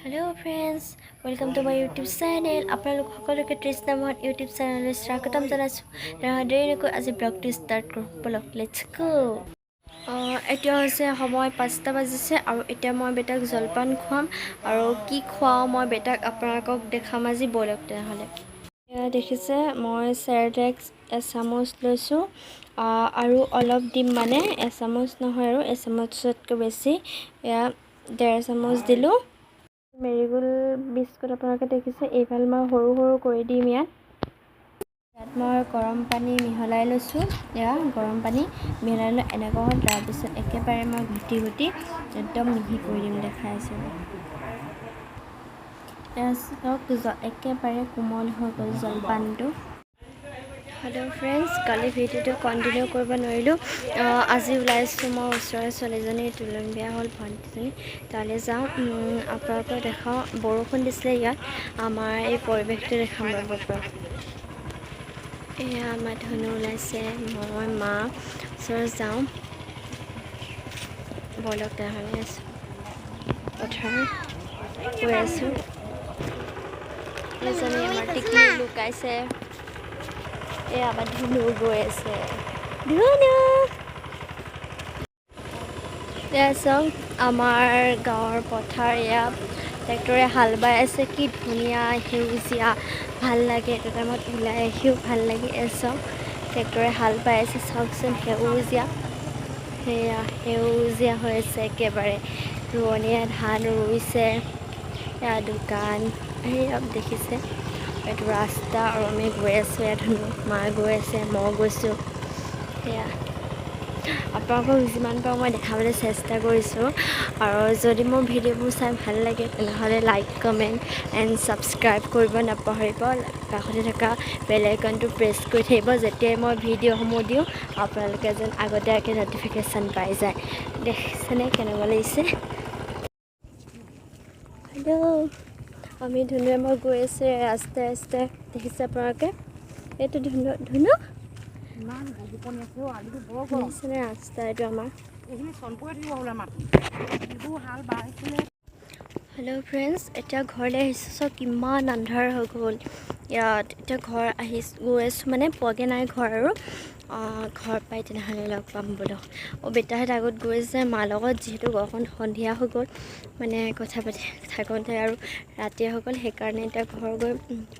Hello friends, welcome to my YouTube channel. আপোনালোক সকলোকে তৃষ্ণা Mohan YouTube চেনেললৈ স্বাগতম জনাইছোঁ। দেৰি নকৰি আজি ব্লগটো ষ্টাৰ্ট কৰোঁ। বলক লেটছ গো। এতিয়া হৈছে সময় 5টা বাজিছে আৰু এতিয়া মই বেটাক জলপান খুৱাম আৰু কি খুৱাওঁ মই বেটাক আপোনালোকক দেখাম আজি। বলক তেনেহ'লে। এয়া দেখিছে মই চেৰেলেক্স এচামুচ লৈছোঁ আৰু অলপ দিম, মানে এচামুচ নহয় আৰু এচামুচতকৈ বেছি, এয়া 1.5 চামুচ দিলোঁ। মেৰিগোল্ড বিস্কুট আপোনালোকে দেখিছে, এইফালে মই সৰু সৰু কৰি দিম। ইয়াত মই গৰম পানী মিহলাই লৈছোঁ। এয়া গৰম পানী মিহলাই লৈ এনেকুৱা হ'ল। তাৰপিছত একেবাৰে মই ঘুটি ঘুটি একদম মিহি কৰি দিম, দেখাইছোঁ। একেবাৰে কোমল হৈ গ'ল জলপানটো। হেল্ল' ফ্ৰেণ্ডছ, কালি ভিডিঅ'টো কণ্টিনিউ কৰিব নোৱাৰিলোঁ। আজি ওলাইছোঁ মই ওচৰৰে ছোৱালীজনী তুলনি বিয়া হ'ল, ভণ্টিজনী তালৈ যাওঁ। আপোনালোকক দেখাওঁ। বৰষুণ দিছিলে ইয়াত, আমাৰ এই পৰিৱেশটো দেখাম বাৰু। এয়া আমাৰ ধনু ওলাইছে, মই মা ওচৰত যাওঁ। বলক তেনেহ'লে আছোঁ পথাৰ গৈ আছোঁ। এজনী আমাৰ টিকলি লুকাইছে। এয়া আমাৰ ধুনু গৈ আছে। ধুনু এয়া চাওক, আমাৰ গাঁৱৰ পথাৰ। এয়া ট্ৰেক্টৰে হাল বাই আছে, কি ধুনীয়া সেউজীয়া, ভাল লাগে। এইটো টাইমত ওলাই আহিও ভাল লাগে। চাওক ট্ৰেক্টৰে হাল বাই আছে, চাওকচোন সেউজীয়া, সেয়া সেউজীয়া হৈ আছে একেবাৰে। ৰোৱনীয়ে ধান ৰুইছে। এয়া দোকান, সেয়া দেখিছে। এইটো ৰাস্তা আৰু আমি গৈ আছোঁ। এয়া ধুনু মা গৈ আছে, মই গৈছোঁ। সেয়া আপোনালোকক যিমান পাৰোঁ মই দেখাবলৈ চেষ্টা কৰিছোঁ। আৰু যদি মোৰ ভিডিঅ'বোৰ চাই ভাল লাগে তেনেহ'লে লাইক, কমেণ্ট এণ্ড ছাবস্ক্ৰাইব কৰিব নাপাহৰিব। কাষতে থকা বেল আইকনটো প্ৰেছ কৰি থাকিব, যেতিয়াই মই ভিডিঅ'সমূহ দিওঁ আপোনালোকে যেন আগতীয়াকৈ ন'টিফিকেশ্যন পাই যায়। দেখিছেনে কেনেকুৱা লাগিছে? হেল্ল', আমি ধুনুৱে মই গৈ আছোঁ ৰাস্তাই ৰাস্তাই, দেখিছে আপোনালোকে? এইটো ধুনু ধুনু ৰাস্তা এইটো আমাৰ। হেল্ল' ফ্ৰেণ্ডছ, এতিয়া ঘৰলৈ আহিছোঁ। চাওক কিমান আন্ধাৰ হৈ গ'ল ইয়াত। এতিয়া ঘৰ গৈ আছোঁ, মানে পোৱাগৈ নাই ঘৰ আৰু। ঘৰ পাই তেনেহ'লে লগ পাম বোলো। বেটাহঁত আগত গৈছে মাৰ লগত, যিহেতু ঘৰখন সন্ধিয়া হৈ গ'ল, মানে কথা পাতি থাকোঁতে আৰু ৰাতিয়ে হৈ গ'ল। সেইকাৰণে এতিয়া ঘৰ গৈ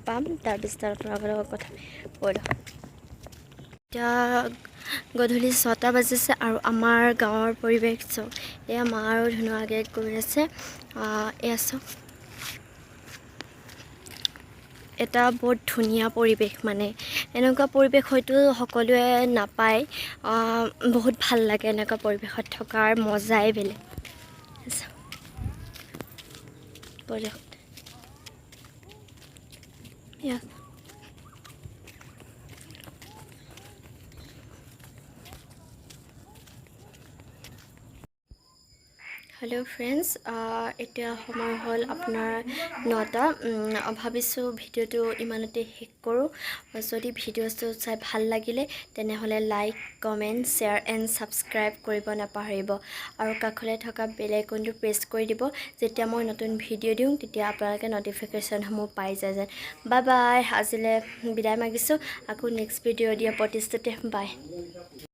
পাম, তাৰপিছত আপোনালোকৰ লগত কথা কৈ লওঁ। এতিয়া গধূলি 6টা বাজিছে আৰু আমাৰ গাঁৱৰ পৰিৱেশ চাওক। এয়া মা আৰু ধুনু আগে গৈ আছে। এয়া চাওক, এটা বহুত ধুনীয়া পৰিৱেশ, মানে এনেকুৱা পৰিৱেশ হয়তো সকলোৱে নাপায়। বহুত ভাল লাগে এনেকুৱা পৰিৱেশত থকাৰ মজাই বেলেগ। হেল্ল' ফ্ৰেণ্ডছ, এতিয়া সময় হ'ল আপোনাৰ 9টা। ভাবিছোঁ ভিডিঅ'টো ইমানতে শেষ কৰোঁ। যদি ভিডিঅ'টো চাই ভাল লাগিলে তেনেহ'লে like, comment, share and subscribe কৰিব নাপাহৰিব। আৰু কাষলৈ থকা বেল আইকনটো প্ৰেছ কৰি দিব, যেতিয়া মই নতুন ভিডিঅ' দিওঁ তেতিয়া আপোনালোকে ন'টিফিকেশ্যনসমূহ পাই যায় যেন। বাই বাই, আজিলৈ বিদায় মাগিছোঁ। আকৌ নেক্সট ভিডিঅ' দিয়া প্ৰতিশ্ৰুতি। বাই।